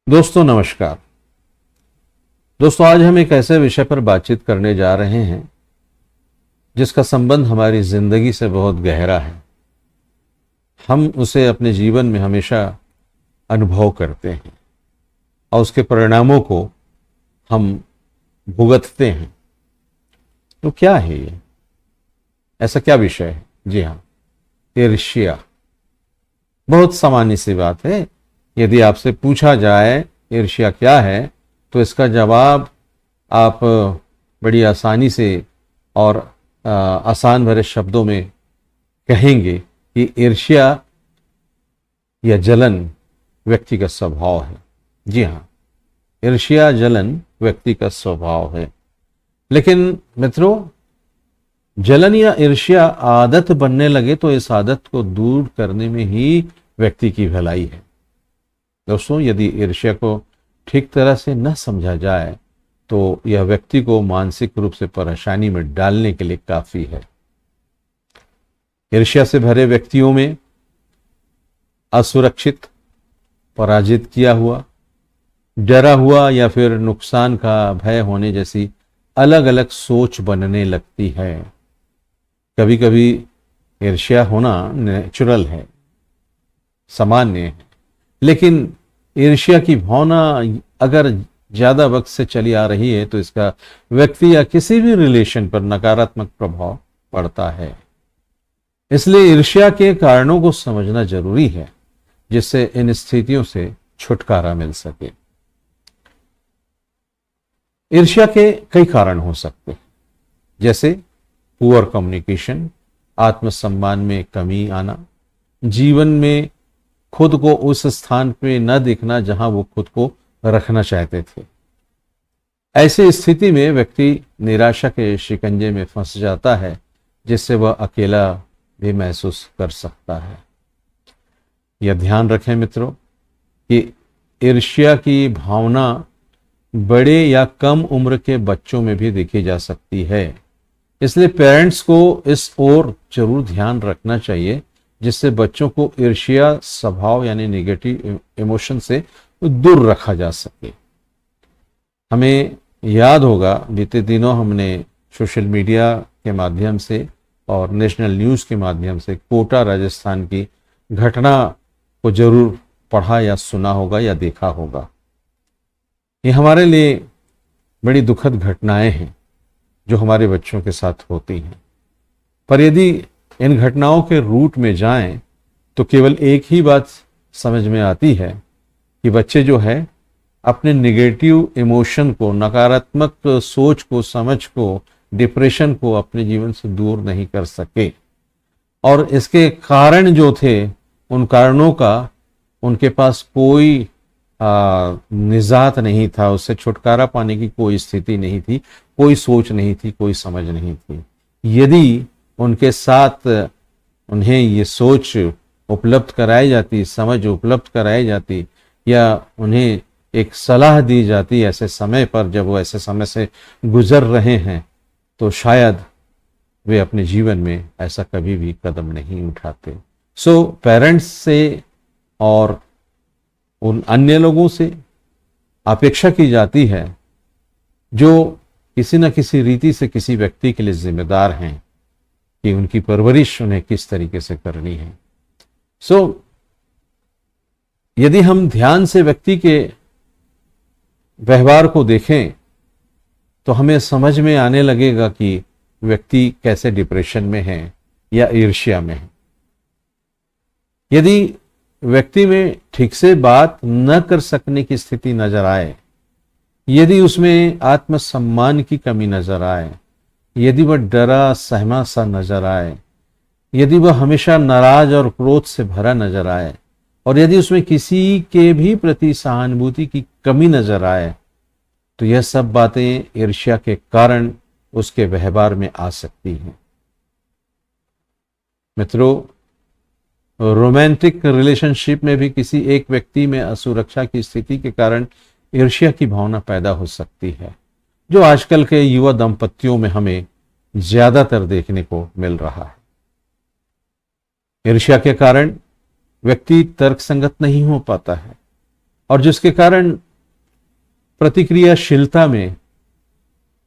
दोस्तों नमस्कार। दोस्तों आज हम एक ऐसे विषय पर बातचीत करने जा रहे हैं जिसका संबंध हमारी जिंदगी से बहुत गहरा है। हम उसे अपने जीवन में हमेशा अनुभव करते हैं और उसके परिणामों को हम भुगतते हैं। तो क्या है ये, ऐसा क्या विषय है? जी हाँ, ईर्ष्या। बहुत सामान्य सी बात है। यदि आपसे पूछा जाए ईर्ष्या क्या है तो इसका जवाब आप बड़ी आसानी से और आसान भरे शब्दों में कहेंगे कि ईर्ष्या या जलन व्यक्ति का स्वभाव है। जी हाँ, ईर्ष्या जलन व्यक्ति का स्वभाव है। लेकिन मित्रों, जलन या ईर्ष्या आदत बनने लगे तो इस आदत को दूर करने में ही व्यक्ति की भलाई है। दोस्तों, यदि ईर्ष्या को ठीक तरह से न समझा जाए तो यह व्यक्ति को मानसिक रूप से परेशानी में डालने के लिए काफी है। ईर्ष्या से भरे व्यक्तियों में असुरक्षित, पराजित किया हुआ, डरा हुआ या फिर नुकसान का भय होने जैसी अलग अलग सोच बनने लगती है। कभी कभी ईर्ष्या होना नेचुरल है, सामान्य है, लेकिन ईर्ष्या की भावना अगर ज्यादा वक्त से चली आ रही है तो इसका व्यक्ति या किसी भी रिलेशन पर नकारात्मक प्रभाव पड़ता है। इसलिए ईर्ष्या के कारणों को समझना जरूरी है जिससे इन स्थितियों से छुटकारा मिल सके। ईर्ष्या के कई कारण हो सकते हैं, जैसे पुअर कम्युनिकेशन, आत्मसम्मान में कमी आना, जीवन में खुद को उस स्थान पे न देखना जहां वो खुद को रखना चाहते थे। ऐसी स्थिति में व्यक्ति निराशा के शिकंजे में फंस जाता है जिससे वह अकेला भी महसूस कर सकता है। यह ध्यान रखें मित्रों कि ईर्ष्या की भावना बड़े या कम उम्र के बच्चों में भी देखी जा सकती है। इसलिए पेरेंट्स को इस ओर जरूर ध्यान रखना चाहिए जिससे बच्चों को ईर्ष्या स्वभाव यानी नेगेटिव इमोशन से दूर रखा जा सके। हमें याद होगा, बीते दिनों हमने सोशल मीडिया के माध्यम से और नेशनल न्यूज़ के माध्यम से कोटा राजस्थान की घटना को जरूर पढ़ा या सुना होगा या देखा होगा। ये हमारे लिए बड़ी दुखद घटनाएं हैं जो हमारे बच्चों के साथ होती हैं। पर यदि इन घटनाओं के रूट में जाएं तो केवल एक ही बात समझ में आती है कि बच्चे जो है अपने नेगेटिव इमोशन को, नकारात्मक सोच को, समझ को, डिप्रेशन को अपने जीवन से दूर नहीं कर सके और इसके कारण जो थे उन कारणों का उनके पास कोई निजात नहीं था, उससे छुटकारा पाने की कोई स्थिति नहीं थी, कोई सोच नहीं थी, कोई समझ नहीं थी। यदि उनके साथ उन्हें ये सोच उपलब्ध कराई जाती, समझ उपलब्ध कराई जाती या उन्हें एक सलाह दी जाती ऐसे समय पर जब वो ऐसे समय से गुजर रहे हैं, तो शायद वे अपने जीवन में ऐसा कभी भी कदम नहीं उठाते। सो पेरेंट्स से और उन अन्य लोगों से अपेक्षा की जाती है जो किसी न किसी रीति से किसी व्यक्ति के लिए जिम्मेदार हैं कि उनकी परवरिश उन्हें किस तरीके से करनी है। यदि हम ध्यान से व्यक्ति के व्यवहार को देखें तो हमें समझ में आने लगेगा कि व्यक्ति कैसे डिप्रेशन में है या ईर्ष्या में है। यदि व्यक्ति में ठीक से बात न कर सकने की स्थिति नजर आए, यदि उसमें आत्मसम्मान की कमी नजर आए, यदि वह डरा सहमा सा नजर आए, यदि वह हमेशा नाराज और क्रोध से भरा नजर आए और यदि उसमें किसी के भी प्रति सहानुभूति की कमी नजर आए, तो यह सब बातें ईर्ष्या के कारण उसके व्यवहार में आ सकती हैं। मित्रों, रोमांटिक रिलेशनशिप में भी किसी एक व्यक्ति में असुरक्षा की स्थिति के कारण ईर्ष्या की भावना पैदा हो सकती है, जो आजकल के युवा दंपतियों में हमें ज्यादातर देखने को मिल रहा है। ईर्ष्या के कारण व्यक्ति तर्कसंगत नहीं हो पाता है और जिसके कारण प्रतिक्रियाशीलता में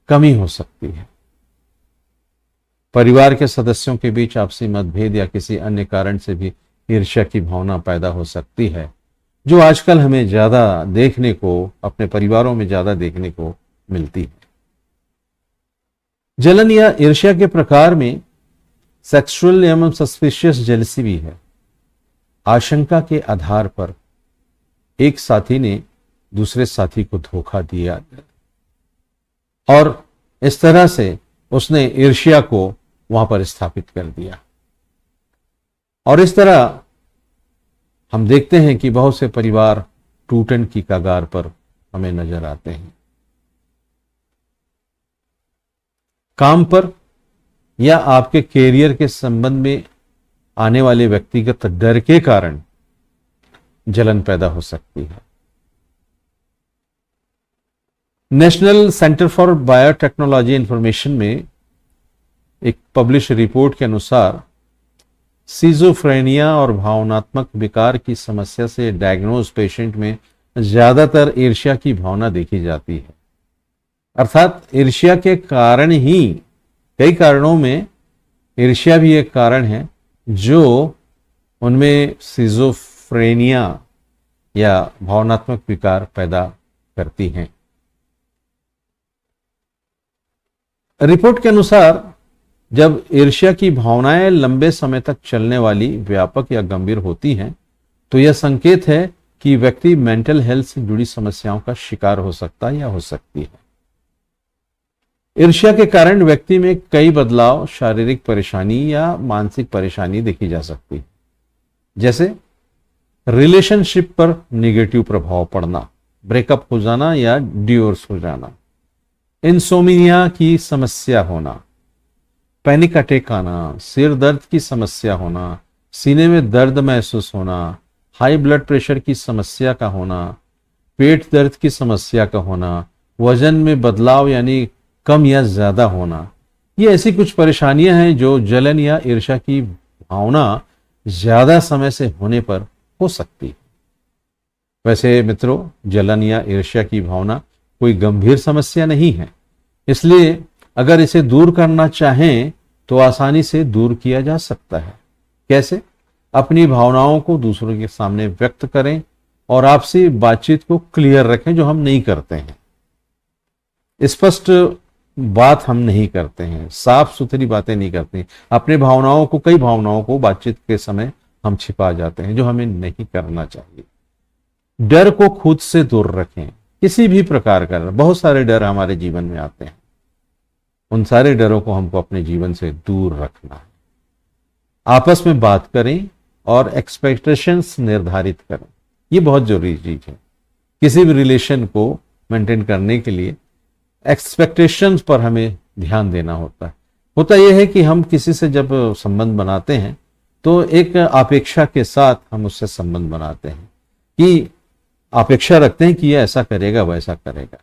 कमी हो सकती है। परिवार के सदस्यों के बीच आपसी मतभेद या किसी अन्य कारण से भी ईर्ष्या की भावना पैदा हो सकती है, जो आजकल हमें ज्यादा देखने को, अपने परिवारों में ज्यादा देखने को मिलती है। जलन या ईर्ष्या के प्रकार में सेक्सुअल एवं सस्पिशियस जेलसी भी है। आशंका के आधार पर एक साथी ने दूसरे साथी को धोखा दिया और इस तरह से उसने ईर्ष्या को वहां पर स्थापित कर दिया, और इस तरह हम देखते हैं कि बहुत से परिवार टूटन की कगार पर हमें नजर आते हैं। काम पर या आपके कैरियर के संबंध में आने वाले व्यक्तिगत डर के कारण जलन पैदा हो सकती है। National centre for biotechnology information में एक पब्लिश रिपोर्ट के अनुसार सिजोफ्रेनिया और भावनात्मक विकार की समस्या से डायग्नोज पेशेंट में ज्यादातर ईर्ष्या की भावना देखी जाती है। अर्थात ईर्ष्या के कारण ही, कई कारणों में ईर्ष्या भी एक कारण है जो उनमें सिजोफ्रेनिया या भावनात्मक विकार पैदा करती हैं। रिपोर्ट के अनुसार जब ईर्ष्या की भावनाएं लंबे समय तक चलने वाली, व्यापक या गंभीर होती हैं, तो यह संकेत है कि व्यक्ति मेंटल हेल्थ से जुड़ी समस्याओं का शिकार हो सकता है या हो सकती है। ईर्ष्या के कारण व्यक्ति में कई बदलाव, शारीरिक परेशानी या मानसिक परेशानी देखी जा सकती है, जैसे रिलेशनशिप पर नेगेटिव प्रभाव पड़ना, ब्रेकअप हो जाना या डिवोर्स हो जाना, इंसोमिनिया की समस्या होना, पैनिक अटैक आना, सिर दर्द की समस्या होना, सीने में दर्द महसूस होना, हाई ब्लड प्रेशर की समस्या का होना, पेट दर्द की समस्या का होना, वजन में बदलाव यानी कम या ज्यादा होना। ये ऐसी कुछ परेशानियां हैं जो जलन या ईर्ष्या की भावना ज्यादा समय से होने पर हो सकती है। वैसे मित्रों, जलन या ईर्ष्या की भावना कोई गंभीर समस्या नहीं है, इसलिए अगर इसे दूर करना चाहें तो आसानी से दूर किया जा सकता है। कैसे? अपनी भावनाओं को दूसरों के सामने व्यक्त करें और आपसी बातचीत को क्लियर रखें, जो हम नहीं करते हैं। स्पष्ट बात हम नहीं करते हैं, साफ सुथरी बातें नहीं करते हैं। अपने भावनाओं को, कई भावनाओं को बातचीत के समय हम छिपा जाते हैं, जो हमें नहीं करना चाहिए। डर को खुद से दूर रखें, किसी भी प्रकार का। बहुत सारे डर हमारे जीवन में आते हैं, उन सारे डरों को हमको अपने जीवन से दूर रखना है। आपस में बात करें और एक्सपेक्टेशंस निर्धारित करें, ये बहुत जरूरी चीज है। किसी भी रिलेशन को मेंटेन करने के लिए एक्सपेक्टेशंस पर हमें ध्यान देना होता है। होता यह है कि हम किसी से जब संबंध बनाते हैं तो एक अपेक्षा के साथ हम उससे संबंध बनाते हैं, कि अपेक्षा रखते हैं कि यह ऐसा करेगा, वैसा करेगा।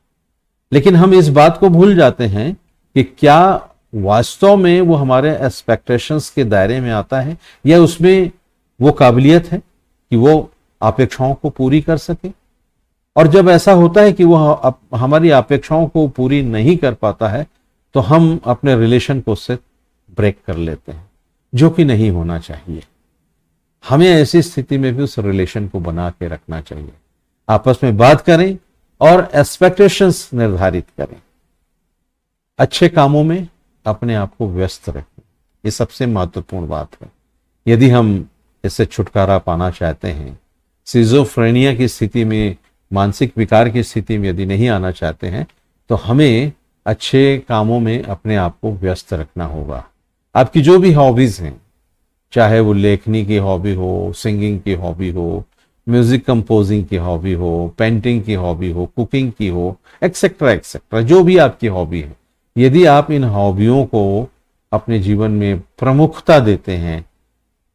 लेकिन हम इस बात को भूल जाते हैं कि क्या वास्तव में वो हमारे एक्सपेक्टेशंस के दायरे में आता है, या उसमें वो काबिलियत है कि वो अपेक्षाओं को पूरी कर सके। और जब ऐसा होता है कि वो हमारी अपेक्षाओं को पूरी नहीं कर पाता है, तो हम अपने रिलेशन को उससे ब्रेक कर लेते हैं, जो कि नहीं होना चाहिए। हमें ऐसी स्थिति में भी उस रिलेशन को बना के रखना चाहिए। आपस में बात करें और एक्सपेक्टेशंस निर्धारित करें। अच्छे कामों में अपने आप को व्यस्त रखें, ये सबसे महत्वपूर्ण बात है। यदि हम इससे छुटकारा पाना चाहते हैं, सिजोफ्रेनिया की स्थिति में, मानसिक विकार की स्थिति में यदि नहीं आना चाहते हैं, तो हमें अच्छे कामों में अपने आप को व्यस्त रखना होगा। आपकी जो भी हॉबीज हैं, चाहे वो लेखनी की हॉबी हो, सिंगिंग की हॉबी हो, म्यूजिक कंपोजिंग की हॉबी हो, पेंटिंग की हॉबी हो, कुकिंग की हो, एक्सेट्रा एक्सेट्रा, जो भी आपकी हॉबी है, यदि आप इन हॉबियों को अपने जीवन में प्रमुखता देते हैं,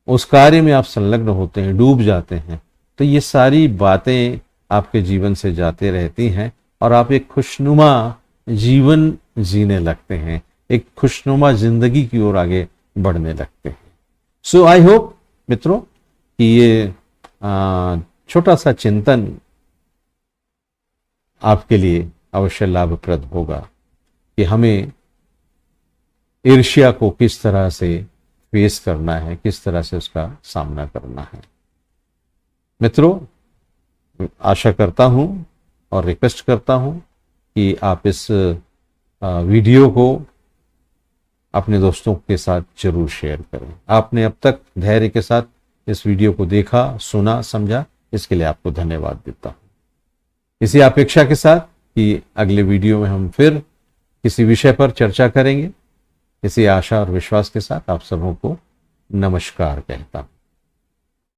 उस कार्य में आप संलग्न होते हैं, डूब जाते हैं, तो ये सारी बातें आपके जीवन से जाते रहती हैं और आप एक खुशनुमा जीवन जीने लगते हैं, एक खुशनुमा जिंदगी की ओर आगे बढ़ने लगते हैं। सो आई होप मित्रों कि ये छोटा सा चिंतन आपके लिए अवश्य लाभप्रद होगा कि हमें ईर्ष्या को किस तरह से फेस करना है, किस तरह से उसका सामना करना है। मित्रों, आशा करता हूं और रिक्वेस्ट करता हूं कि आप इस वीडियो को अपने दोस्तों के साथ जरूर शेयर करें। आपने अब तक धैर्य के साथ इस वीडियो को देखा, सुना, समझा, इसके लिए आपको धन्यवाद देता हूं। इसी अपेक्षा के साथ कि अगले वीडियो में हम फिर किसी विषय पर चर्चा करेंगे, इसी आशा और विश्वास के साथ आप सबों को नमस्कार कहता हूं।